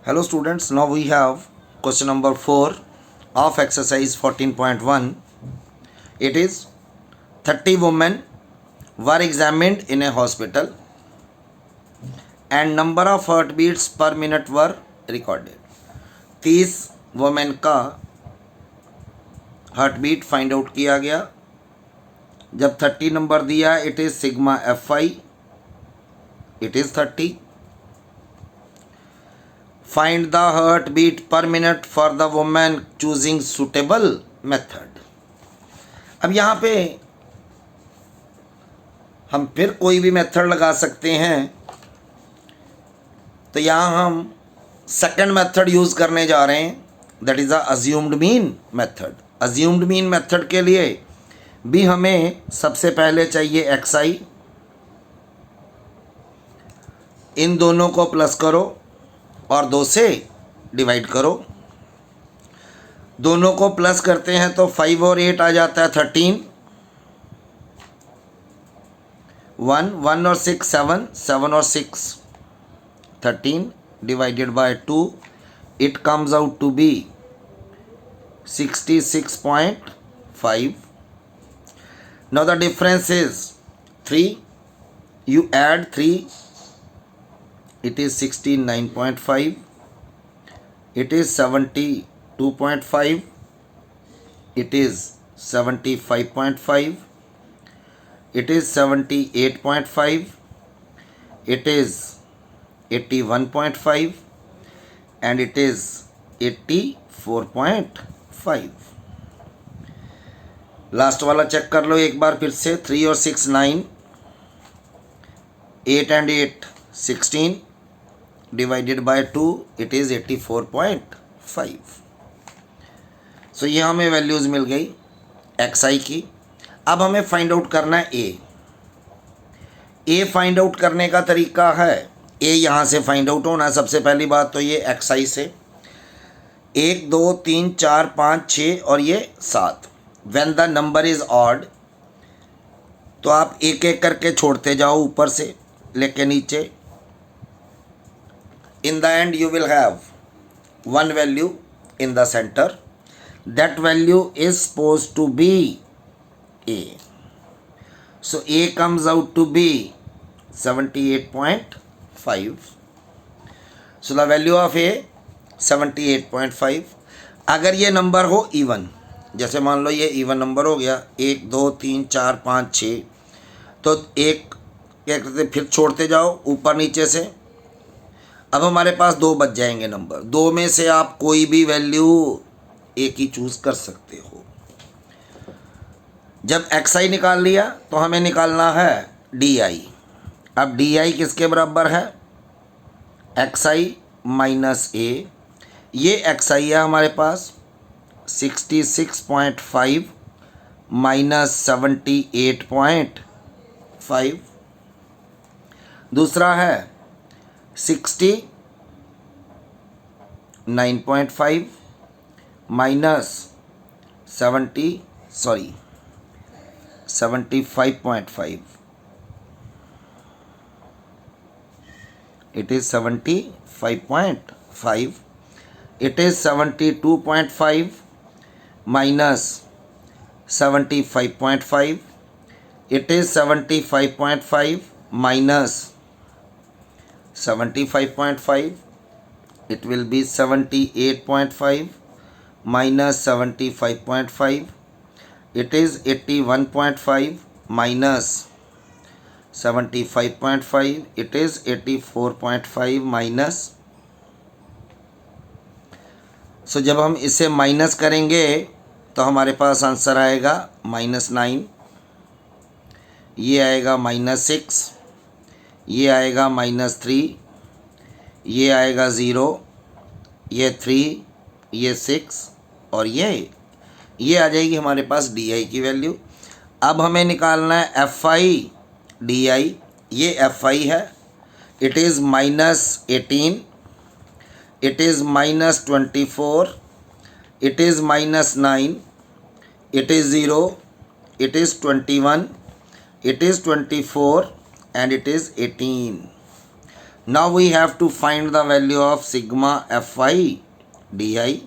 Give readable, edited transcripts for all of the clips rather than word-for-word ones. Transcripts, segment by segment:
Hello students, now we have question number 4 of exercise 14.1. It is 30 women were examined in a hospital and number of heartbeats per minute were recorded. 30 women का heartbeat find out किया गया. जब 30 number दिया, it is sigma FI, it is 30. Find the heart beat per minute for the women choosing suitable method. अब यहाँ पे हम फिर कोई भी मेथड लगा सकते हैं, तो यहाँ हम सेकंड मेथड यूज़ करने जा रहे हैं, that is a assumed mean method. Assumed mean method के लिए भी हमें सबसे पहले चाहिए XI. इन दोनों को प्लस करो और 2 से डिवाइड करो. दोनों को प्लस करते हैं तो 5 और 8 आ जाता है 13. 1 और 6 7, 7 और 6 13 divided by 2, it comes out to be 66.5. Now the difference is 3. You add 3, it is 69.5. It is 72.5. It is 75.5. It is 78.5. It is 81.5. and it is 84.5. Last वाला चेक कर लो एक बार फिर से. 3 और 6 9, 8 and 8 16 divided by 2, it is 84.5. सो ये हमें values मिल गई XI की. अब हमें फाइंड आउट करना है ए फाइंड आउट करने का तरीका है, ए यहाँ से फाइंड आउट होना है. सबसे पहली बात तो ये XI से 1 2 3 4 5 6 और ये 7. When the number is odd, तो आप एक एक करके छोड़ते जाओ ऊपर से लेके नीचे. In the end you will have one value in the center. That value is supposed to be A. So A comes out to be 78.5. So the value of A 78.5. अगर ये नंबर हो इवन, जैसे मान लो ये even number हो गया 1 2 3 4 5 6, तो एक क्या करते फिर छोड़ते जाओ ऊपर नीचे से. अब हमारे पास 2 बच जाएंगे नंबर. 2 में से आप कोई भी वैल्यू एक ही चूज़ कर सकते हो. जब XI निकाल लिया तो हमें निकालना है DI. अब DI किसके बराबर है? XI minus A. ये XI है हमारे पास 66.5 माइनस 78.5. दूसरा है 69.5 minus 75.5. it is 75.5. it is 72.5 minus 75.5. it is 75.5 minus 75.5. it will be 78.5 minus 75.5. it is 81.5 minus 75.5. it is 84.5 minus. So जब हम इसे माइनस करेंगे तो हमारे पास आंसर आएगा -9. ये आएगा -6. ये आएगा -3. ये आएगा 0. ये 3. ये 6 और ये आ जाएगी हमारे पास DI की वैल्यू. अब हमें निकालना है FI DI. ये FI है, it is -18. It is -24. It is -9. It is 0. It is 21. It is 24 and it is 18. Now we have to find the value of sigma fi di.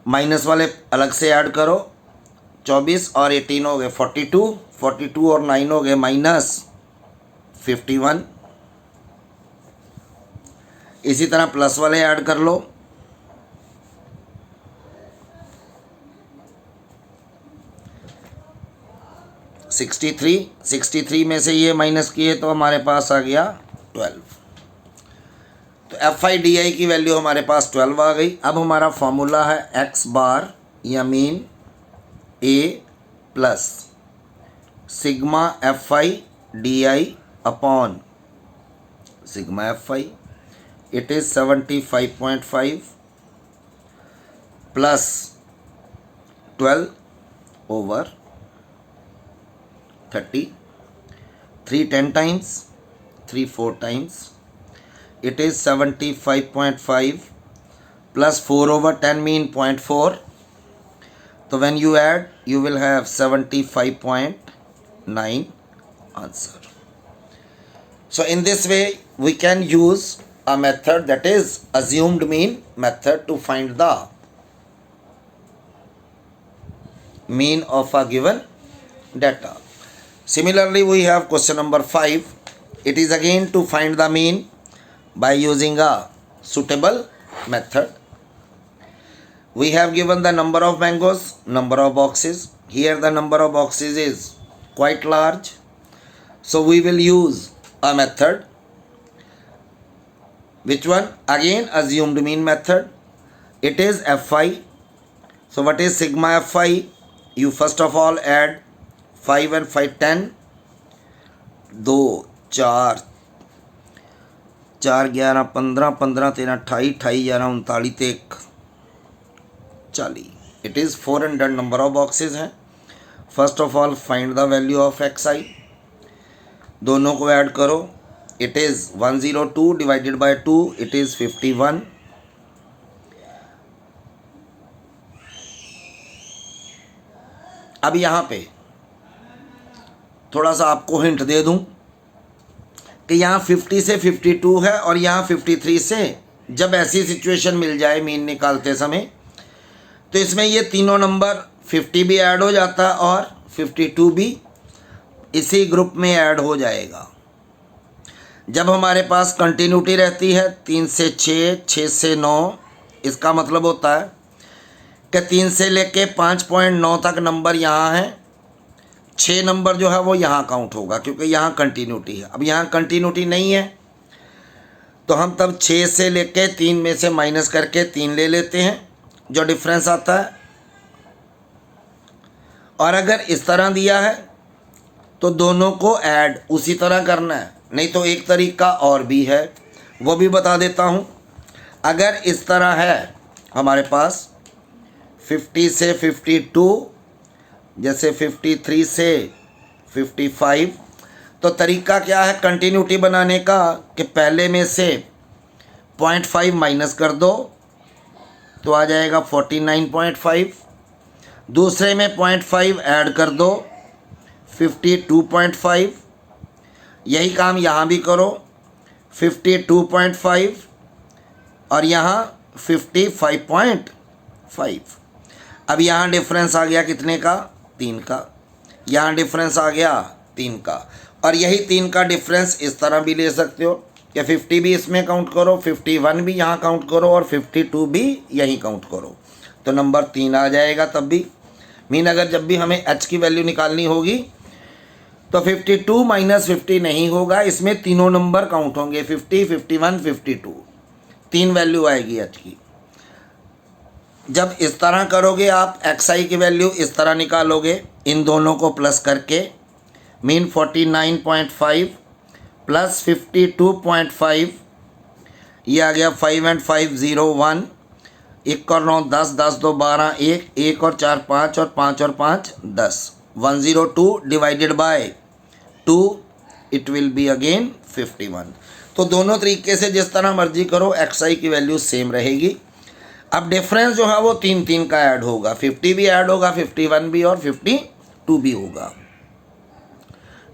Minus वाले अलग से add करो, 24 और 18 हो गए 42, 42 और 9 हो गए -51। इसी तरह प्लस वाले ऐड कर लो, 63 में से ये माइनस किए तो हमारे पास आ गया 12। तो एफ आई डी आई की वैल्यू हमारे पास 12 आ गई। अब हमारा फॉर्मूला है एक्स बार या mean A plus sigma F I D I upon sigma F I, it is 75.5 plus 12 over 30, 3 10 times, 3 4 times, it is 75.5 plus 4 over 10 mean 0.4. So when you add, you will have 75.9 answer. So in this way we can use a method, that is assumed mean method, to find the mean of a given data. Similarly, we have question number 5. It is again to find the mean by using a suitable method. We have given the number of mangoes, number of boxes. Here the number of boxes is quite large, so we will use a method. Which one? Again assumed mean method. It is fi. So what is sigma fi? You first of all add 5 and 5 10, 2 4 4 11 15 15 13 28 28 11 39 40। It is 400 number of boxes हैं। First of all find the value of x i, दोनों को add करो, it is 102 divided by 2, it is 51। अब यहाँ पे थोड़ा सा आपको हिंट दे दूं कि यहाँ 50 से 52 है और यहाँ 53 से, जब ऐसी सिचुएशन मिल जाए मीन निकालते समय, तो इसमें ये तीनों नंबर 50 भी ऐड हो जाता है और 52 भी इसी ग्रुप में ऐड हो जाएगा। जब हमारे पास कंटिन्यूटी रहती है 3 से 6, 6 से 9, इसका मतलब होता है कि 3 से लेके 5.9 तक नंबर यहाँ है, 6 नंबर जो है वो यहाँ काउंट होगा क्योंकि यहाँ कंटिन्यूटी है। अब यहाँ कंटिन्यूटी नहीं है तो हम तब 6 से लेके 3 में से माइनस करके 3 ले लेते हैं, जो डिफरेंस आता है। और अगर इस तरह दिया है तो दोनों को ऐड उसी तरह करना है, नहीं तो एक तरीका और भी है, वो भी बता देता हूँ। अगर इस तरह है हमारे पास 50 से 52, जैसे 53 से 55, तो तरीका क्या है कंटिन्यूटी बनाने का कि पहले में से 0.5 माइनस कर दो तो आ जाएगा 49.5, दूसरे में 0.5 ऐड कर दो 52.5, यही काम यहाँ भी करो 52.5 और यहाँ 55.5। अब यहाँ डिफरेंस आ गया कितने का? 3 का। यहाँ डिफरेंस आ गया 3 का, और यही 3 का डिफरेंस इस तरह भी ले सकते हो कि 50 भी इसमें काउंट करो, 51 भी यहाँ काउंट करो और 52 भी यहीं काउंट करो, तो नंबर 3 आ जाएगा। तब भी मीन अगर जब भी हमें h की वैल्यू निकालनी होगी तो 52 माइनस 50 नहीं होगा, इसमें तीनों नंबर काउंट होंगे, 50, 51, 52, 3 वैल्यू आएगी h की। जब इस तरह करोगे आप एक्स आई की वैल्यू इस तरह निकालोगे, इन दोनों को प्लस करके, मीन 49.5 प्लस 52.5, ये आ गया 5 and 5 0 1, 1 और 9 10, 10 2 12, 1 1 और 4 5 और 5 और 5 10, 102 divided by 2, it will be again 51। तो दोनों तरीके से जिस तरह मर्जी करो एक्स आई की वैल्यू सेम रहेगी। अब डिफरेंस जो है वो 3 का ऐड होगा, 50 भी ऐड होगा, 51 भी और 52 भी होगा।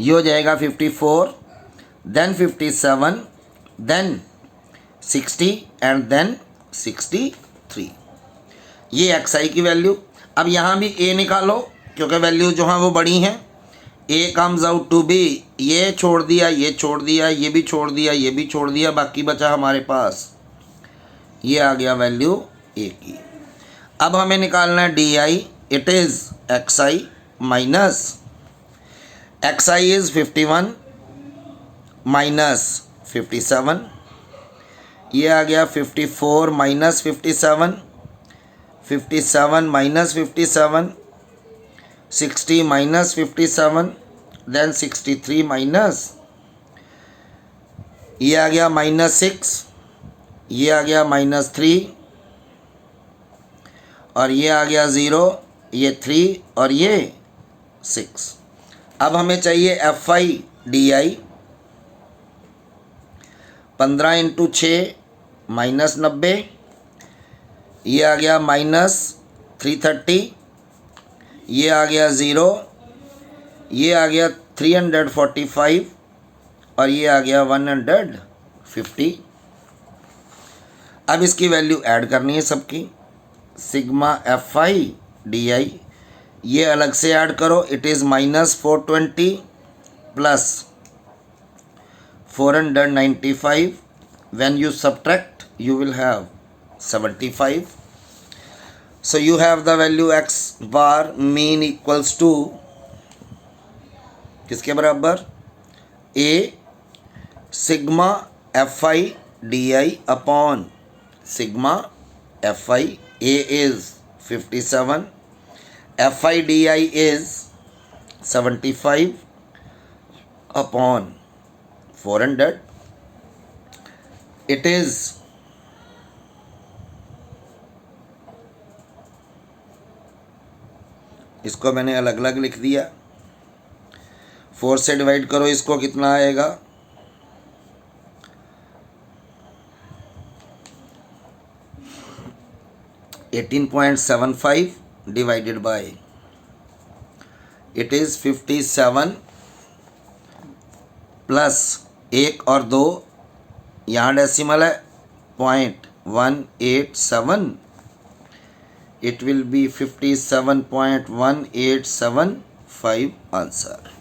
ये हो जाएगा 54, देन 57, then 60 and then 63। ये xi की वैल्यू। अब यहाँ भी a निकालो क्योंकि वैल्यू जो हैं वो बड़ी हैं। a comes out to be, ये छोड़ दिया, ये छोड़ दिया, ये भी छोड़ दिया, ये भी छोड़ दिया, बाकी बचा हमारे पास, ये आ गया वैल्यू a की। अब हमें निकालना है di, it is xi minus xi is 51 minus 57, ये आ गया 54 minus 57, 57 minus 57, 60 minus 57, then 63 minus, ये आ गया -6, ये आ गया -3 और ये आ गया 0, ये 3 और ये 6। अब हमें चाहिए fi di, 15 इंटू 6 -90, ये आ गया -330, ये आ गया 0, ये आ गया 345 और ये आ गया 150। अब इसकी वैल्यू ऐड करनी है सबकी। सिग्मा fi di, ये अलग से ऐड करो, it is -420 plus 495, when you subtract you will have 75, so you have the value x bar mean equals to किसके बराबर, a sigma fi di upon sigma fi, a is 57, fi di is 75 upon 400, it is इसको मैंने अलग अलग लिख दिया। 4 से divide करो, इसको कितना आएगा, 18.75 divided by, it is 57 plus 1 और 2, यहाँ डेसिमल है 0.187, it will be 57.1875 आंसर।